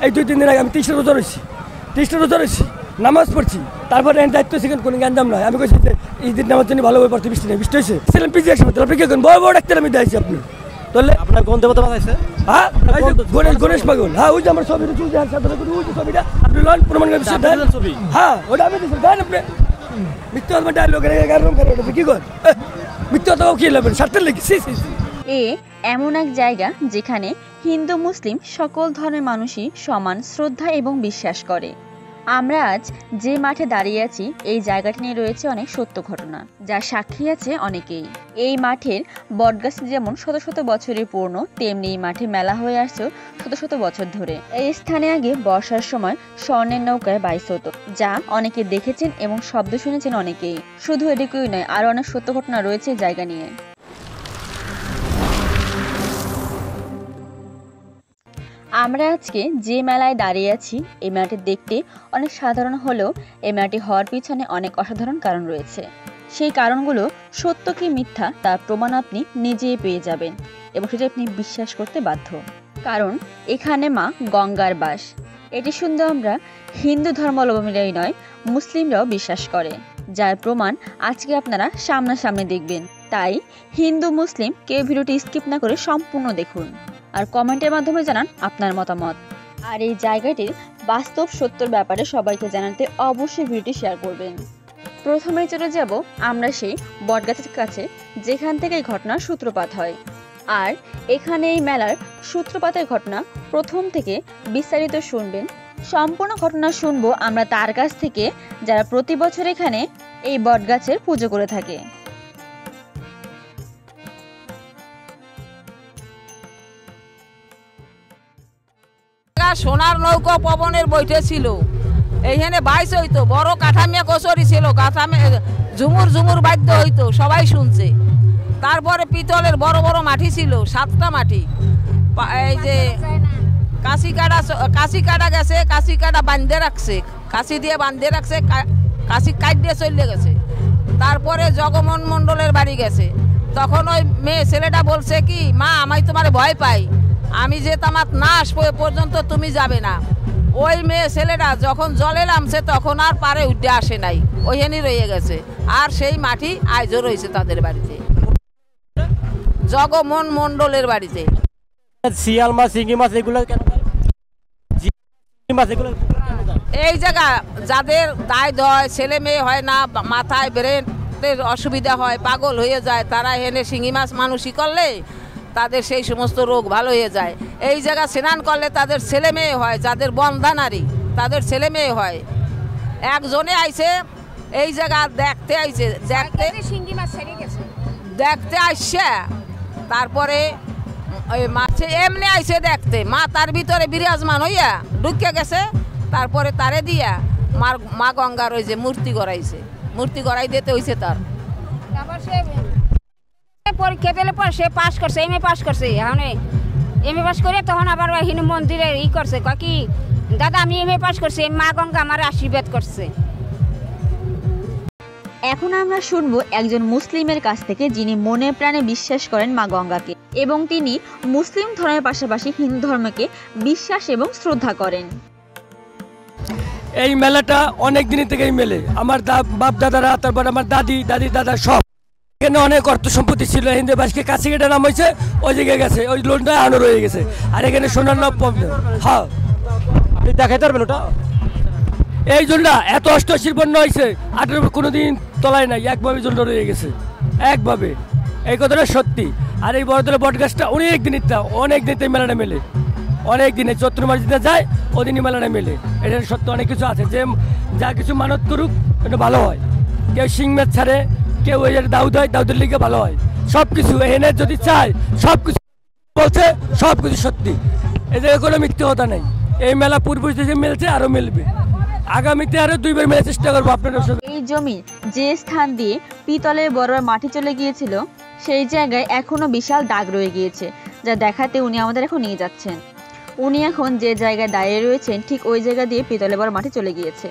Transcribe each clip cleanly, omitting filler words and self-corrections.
এই 2-3 দিন আগে আমি 30টা রোজা রয়েছি নামাজ পড়ছি, তারপরে দায়িত্ব সেখানে কোনো জ্ঞানদাম নয়। আমি কইছি যে ঈদের নামাজ জন্য ভালোভাবে পড়তে বৃষ্টি নেই, বৃষ্টি হয়েছে ছিলাম পিজি একসময়, আপনি কি করেন বড় ডাক্তার আমি দিয়েছি আপনি তাহলে আপনার কোন দেবতা বানাইছে? হ্যাঁ গণেশ পাগল, হ্যাঁ ওই যে আমার ছবিটা চলছে সাথে ওই যে ছবিটা আপনি লন প্রমাণ করে ছবি, হ্যাঁ ওটা আমি দিয়েছি গান আপনি মিথ্যা কথা ডায়লগ কি কর মিথ্যা কথা কি লাগবে স্বার্থের লেগে। এমন এক জায়গা যেখানে হিন্দু মুসলিম সকল ধর্মের মানুষই সমান শ্রদ্ধা এবং বিশ্বাস করে। আমরা আজ যে মাঠে দাঁড়িয়ে আছি এই জায়গাটি নিয়ে রয়েছে অনেক সত্য ঘটনা, যা সাক্ষী আছে অনেকেই। এই মাঠের বটগাছ যেমন শত শত বছরের পুরনো, তেমনি এই মাঠে মেলা হয়ে আসছে শত শত বছর ধরে। এই স্থানে আগে বর্ষার সময় স্বর্ণের নৌকায় বাইচ হতো, যা অনেকে দেখেছেন এবং শব্দ শুনেছেন অনেকেই। শুধু এটুকুই নয়, আরো অনেক সত্য ঘটনা রয়েছে এই জায়গা নিয়ে। আমরা আজকে যে মেলায় দাঁড়িয়ে আছি এই মেলাটি দেখতে অনেক সাধারণ হলেও এই মেলাটি হওয়ার পিছনে অনেক অসাধারণ কারণ রয়েছে। সেই কারণগুলো সত্য কি মিথ্যা তার প্রমাণ আপনি নিজেই পেয়ে যাবেন এবং সেটা আপনি বিশ্বাস করতে বাধ্য, কারণ এখানে মা গঙ্গার বাস। এটি শুনতে আমরা হিন্দু ধর্মাবলম্বীরাই নয়, মুসলিমরাও বিশ্বাস করে, যার প্রমাণ আজকে আপনারা সামনাসামনি দেখবেন। তাই হিন্দু মুসলিম কেউ ভিডিওটি স্কিপ না করে সম্পূর্ণ দেখুন আর কমেন্টের মাধ্যমে জানান আপনার মতামত। আর এই জায়গাটির বাস্তব সত্যর ব্যাপারে সবাইকে জানাতে অবশ্যই ভিডিওটি শেয়ার করবেন। প্রথমেই চলে যাব আমরা সেই বটগাছের কাছে যেখান থেকে এই ঘটনার সূত্রপাত হয়। আর এখানে এই মেলার সূত্রপাতের ঘটনা প্রথম থেকে বিস্তারিত শুনবেন। সম্পূর্ণ ঘটনা শুনবো আমরা তার কাছ থেকে যারা প্রতি বছর এখানে এই বটগাছের পুজো করে থাকে। সোনার নৌকা পবনের বইটে ছিল, এইখানে বাইচ হইতো, বড় কাঠামিয়া কচুরি ছিল, ঝুমুর ঝুমুর বাদ্য হইতো, সবাই শুনছে। তারপরে পিতলের বড় বড় মাটি ছিল, 7টা মাটি। এই যে কাশি কাটা গেছে, কাশি কাটা বাঁধে রাখছে, কাশি দিয়ে বাঁধে রাখছে, কাশি কাট দিয়ে চলে গেছে। তারপরে জগমোহন মণ্ডলের বাড়ি গেছে, তখন ওই মেয়ে ছেলেটা বলছে কি, মা আমি তোমার ভয় পাই, আমি যে তামাত না আসবো পর্যন্ত তুমি যাবে না। ওই মেয়ে ছেলেটা যখন জলে নামছে তখন আর পারে উঠে আসে নাই, ওইখানেই রয়ে গেছে। আর সেই মাটি আজও রয়েছে তাদের বাড়িতে, জগমোহন মণ্ডলের বাড়িতে। শিয়াল মাছ, শিঙি মাছ এগুলো কেন? এই জায়গা যাদের দায় হয়, ছেলে মেয়ে হয় না, মাথায় ব্রেনের অসুবিধা হয়, পাগল হয়ে যায়, তারা এনে শিঙি মাছ মানুষই করলে তাদের সেই সমস্ত রোগ ভালো হয়ে যায়। এই জায়গা স্নান করলে তাদের ছেলে মেয়ে হয়, যাদের বন্ধা নারী তাদের ছেলে মেয়ে হয়। একজনে আইছে এই জায়গা দেখতে আইছে, দেখতে আসছে, তারপরে ওই মাছে এমনি আইছে দেখতে, মা তার ভিতরে বিরাজমান হইয়া ঢুকে গেছে। তারপরে তারে দিয়া মা গঙ্গার ওই যে মূর্তি গড়াইছে, মূর্তি গড়াই দিতে হইছে তার। পরীক্ষা দিলে পর সে পাস করছে, এমএ পাস করছে। এখন এমএ পাস করে তখন আবার হিন্দু মন্দিরে করছে, কয় কি দাদা আমি এমএ পাস করছি, মা গঙ্গা আমার আশীর্বাদ করছে। এখন আমরা শুনবো একজন মুসলিমের কাছ থেকে যিনি মনে প্রাণে বিশ্বাস করেন মা গঙ্গাকে এবং তিনি মুসলিম ধর্মের পাশাপাশি হিন্দু ধর্মকে বিশ্বাস এবং শ্রদ্ধা করেন। এই মেলাটা অনেক দিন থেকেই মেলে, আমার বাপ দাদারা, তারপর আমার দাদি দাদা সব এখানে অনেক অর্থ সম্পত্তি ছিল। হিন্দু বাসকে কাছে কেটে নাম হয়েছে, ওই জায়গায় গেছে, ওই লোনটা আনো রয়ে গেছে। আর এখানে সোনার নাম হ্যাঁ দেখাইতে পারবেন ওটা? এই জলটা এত অষ্টশিল্পন্ন হয়েছে, 18 কোনোদিন তলায় নাই, একভাবে জলটা রয়ে গেছে, একভাবে। এই কথাটা সত্যি। আর এই বড়তলা বট গাছটা অনেক দিন মেলাটা মেলে, অনেক দিনে চৈত্র মাস দিনে যায়, ওদিনই মেলাটা মেলে। এটার সত্য অনেক কিছু আছে, যে যা কিছু মানত করুক এটা ভালো হয়। কেউ শিং মাছ ছাড়ে, কেউ ওই দাউদ হয়, দাউদের লিগে ভালো হয়। সব কিছু এনে যদি চায় সব কিছু বলছে, সব কিছু সত্যি, এদের কোনো মিথ্যে কথা নেই। এই মেলা পূর্ব যে মেলছে আরো মেলবে, আগামীতে আরো 2বার মেলার চেষ্টা করবো আপনাদের সাথে। এই জমি যে স্থান দিয়ে পিতলের বড় মাটি চলে গিয়েছিল সেই জায়গায় এখনো বিশাল দাগ রয়ে গিয়েছে, যা দেখাতে উনি আমাদের এখন নিয়ে যাচ্ছেন। উনি এখন যে জায়গায় দাঁড়িয়ে রয়েছেন ঠিক ওই জায়গা দিয়ে পিতলের বড় মাটি চলে গিয়েছে।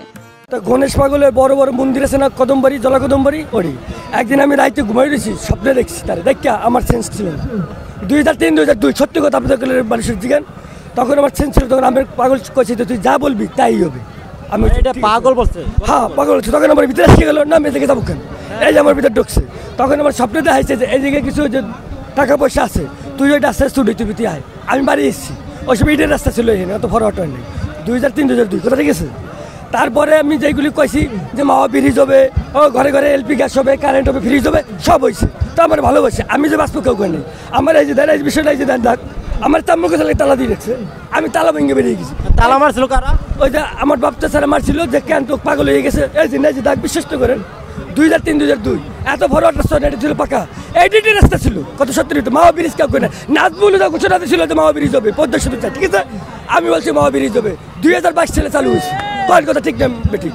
গণেশ পাগলের বড় বড় মন্দির আছে না, কদমবাড়ি, জলা কদমবাড়ি, ওরি একদিন আমি রাইতে ঘুমাই রয়েছি, স্বপ্নে দেখছি তারে, দেখা আমার সেন্স ছিল না। 2003-2002 সত্যি কথা আপনাদের মানুষের জিগান, তখন আমার সেন্স ছিল, তখন আমি পাগল করছি, তুই যা বলবি তাই হবে। আমি এটা পাগল বলছে? হ্যাঁ পাগল হচ্ছে। তখন আমার ভিতরে এসে গেল, না আমি এদিকে যাবো কেন, এই যে আমার ভিতরে ঢুকছে। তখন আমার স্বপ্নে দেখাইছে যে এইদিকে কিছু যে টাকা পয়সা আছে, তুই ওইটা আস্তে আস্তে তুই তুই আয়। আমি বাড়ি এসেছি, ওই সময় ইটের রাস্তা ছিল এখানে, অত ফরওয়ার্ড হয় নাই। 2003-2002 কথা ঠিক আছে। তারপরে আমি যেগুলি কইছি যে মাওয়া ব্রিজ হবে, ও ঘরে ঘরে এলপি গ্যাস হবে, কারেন্ট হবে, ফ্রিজ হবে, সব হয়েছে। তো আমার ভালোবাসে, আমি যে বাঁচবো কেউ নেই। আমার এই যে দেখ এই বিষয়টা, এই যে দেখ আমার চাম্মুকে চালে তালা দিয়ে রেখেছে, আমি তালা ভেঙে বেরিয়ে গেছি। তালা মারছিল কারা? ওই যে আমার বাপটা স্যার মারছিল যে কেন তো পাগল হয়ে গেছে, এই যে দেখ বিশ্বাস তো করেন 2003-2002 এত ফরওয়ার্ড রাস্তা এটা ছিল পাকা, এইটি রাস্তা ছিল কত 70 মাওয়া ব্রিজ কেউ করে নাজবুল ঘোষণাতে ছিল যে মাওয়া ব্রিজ হবে 50 ঠিক আছে। আমি বলছি মাওয়া ব্রিজ হবে 2022 সালে চালু হয়েছে, কয়েক কথা ঠিক না বেটি?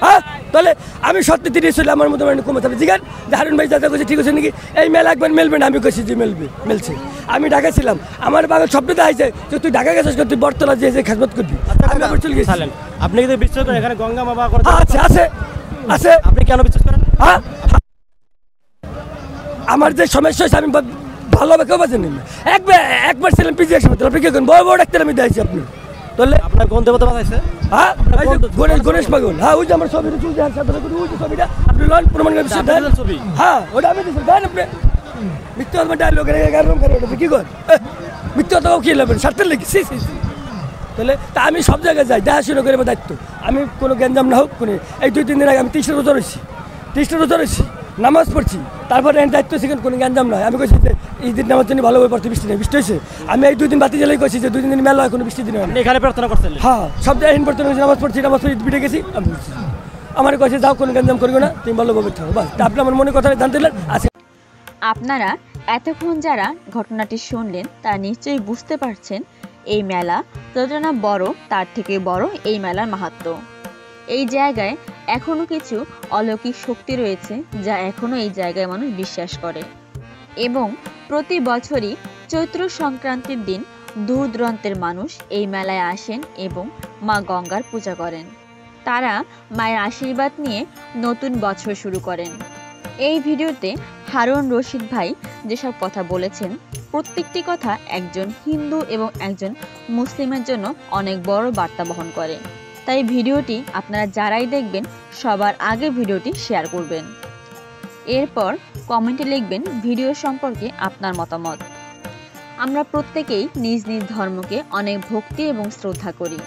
হ্যাঁ তাহলে আমি সত্যি 30 সালে আমার মতো কমে থাকবে জিগান যে হারুন ভাই যাতে করছে ঠিক আছে নাকি, এই মেলা একবার মেলবে না, আমি কইছি যে মেলছে। আমি ঢাকা ছিলাম, আমার বাগান স্বপ্ন দেখাইছে যে তুই ঢাকা গেছিস, তুই বর্তলা যে খেদমত করবি। আমি আবার চলে গেছি। আপনি কিন্তু বিশ্বাস করেন এখানে গঙ্গা মামা করে? আছে আছে আছে। আপনি কেন বিশ্বাস করেন? হ্যাঁ আমার যে সমস্যা হয়েছে আমি ভালোভাবে কেউ বাঁচেন না। একবার ছিলাম পিজি একসাথে, আপনি কি করেন বড় বড় ডাক্তার আমি দিয়েছি আপনি। তাহলে আপনার কোন দেবতা বাঁচাইছে? হ্যাঁ গণেশ পাগল। হ্যাঁ ওই যে আমার ছবিটা চুল দেন সাথে করে ওই যে ছবিটা আপনি লন প্রমাণ করে দেন ছবি। হ্যাঁ ওটা আমি দিয়েছি দেন আপনি। মিথ্যা আমার ডায়লগ কারণ কি কর মিথ্যা তো কি লাগবেন স্বার্থের লেগে তাহলে তা আমি সব জায়গায় যাই, দেখাশোনা করে আমার দায়িত্ব। আমি কোনো গ্যাঞ্জাম না হোক কোনো, এই 2-3 দিন আগে আমি 30টা রোজা রয়েছি, নামাজ পড়ছি, তারপরে দায়িত্ব সেখানে কোনো গ্যাঞ্জাম নয়। আমি কইছি যে এই দিন নামাজ জন্য ভালোভাবে পড়তে, বৃষ্টি নেই, বৃষ্টি হয়েছে। আমি এই 2 দিন বাতি জ্বালাই কইছি যে 2-3 দিন মেলা হয়, কোনো বৃষ্টি দিন হয়। এখানে প্রার্থনা করছেন? হ্যাঁ সব জায়গায় পড়তে নামাজ পড়ছি, পিঠে গেছি। আমি আমার কাছে যাও কোনো গ্যাঞ্জাম করবো না, তুমি ভালোভাবে থাকো বাস। আপনি আমার মনে কথা জানতে দিলেন। আপনারা এতক্ষণ যারা ঘটনাটি শুনলেন তারা নিশ্চয়ই বুঝতে পারছেন এই মেলা যতটা না বড় তার থেকে বড় এই মেলার মাহাত্ম্য। এই জায়গায় এখনো কিছু অলৌকিক শক্তি রয়েছে যা এখনো এই জায়গায় মানুষ বিশ্বাস করে, এবং প্রতি বছরই চৈত্র সংক্রান্তির দিন দূর দূরান্তের মানুষ এই মেলায় আসেন এবং মা গঙ্গার পূজা করেন। তারা মায়ের আশীর্বাদ নিয়ে নতুন বছর শুরু করেন। এই ভিডিওতে হারুন রশিদ ভাই যেসব কথা বলেছেন প্রত্যেকটি কথা একজন হিন্দু এবং একজন মুসলিমের জন্য অনেক বড় বার্তা বহন করে। তাই ভিডিওটি আপনারা যারাই দেখবেন সবার আগে ভিডিওটি শেয়ার করবেন। এরপর কমেন্টে লিখবেন ভিডিও সম্পর্কে আপনার মতামত। আমরা প্রত্যেকেই নিজ নিজ ধর্মকে অনেক ভক্তি এবং শ্রদ্ধা করি,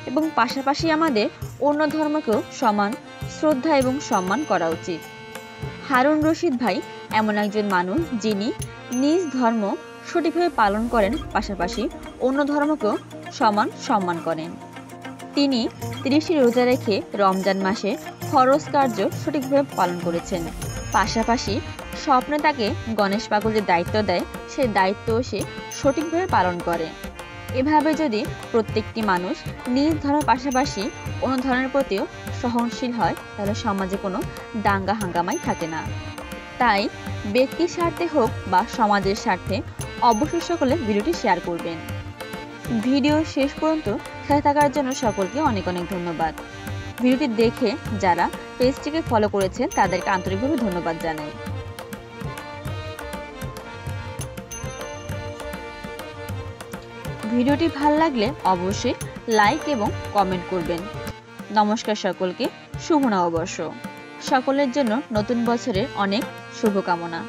এবং পাশাপাশি আমাদের অন্য ধর্মকেও সমান শ্রদ্ধা এবং সম্মান করা উচিত। হারুন রশিদ ভাই এমন একজন মানুষ যিনি নিজ ধর্ম সঠিকভাবে পালন করেন, পাশাপাশি অন্য ধর্মকেও সমান সম্মান করেন। তিনি 30 রোজা রেখে রমজান মাসে ফরজ কার্য সঠিকভাবে পালন করেছেন। পাশাপাশি স্বপ্নে তাকে গণেশ পাগল যে দায়িত্ব দেয় সেই দায়িত্বও সে সঠিকভাবে পালন করে। এভাবে যদি প্রত্যেকটি মানুষ নিজ ধর্মের পাশাপাশি অন্য ধর্মের প্রতিও সহনশীল হয় তাহলে সমাজে কোনো দাঙ্গা হাঙ্গামাই থাকে না। তাই ব্যক্তির স্বার্থে হোক বা সমাজের স্বার্থে অবশ্যই সকলে ভিডিওটি শেয়ার করবেন। ভিডিও শেষ পর্যন্ত সাথে থাকার জন্য সকলকে অনেক অনেক ধন্যবাদ। ভিডিওটি দেখে যারা পেজটিকে ফলো করেছেন তাদেরকে আন্তরিকভাবে ধন্যবাদ জানাই। ভিডিওটি ভালো লাগলে অবশ্যই লাইক এবং কমেন্ট করবেন। নমস্কার সকলকে, শুভ নববর্ষ। সকলের জন্য নতুন বছরের অনেক শুভকামনা।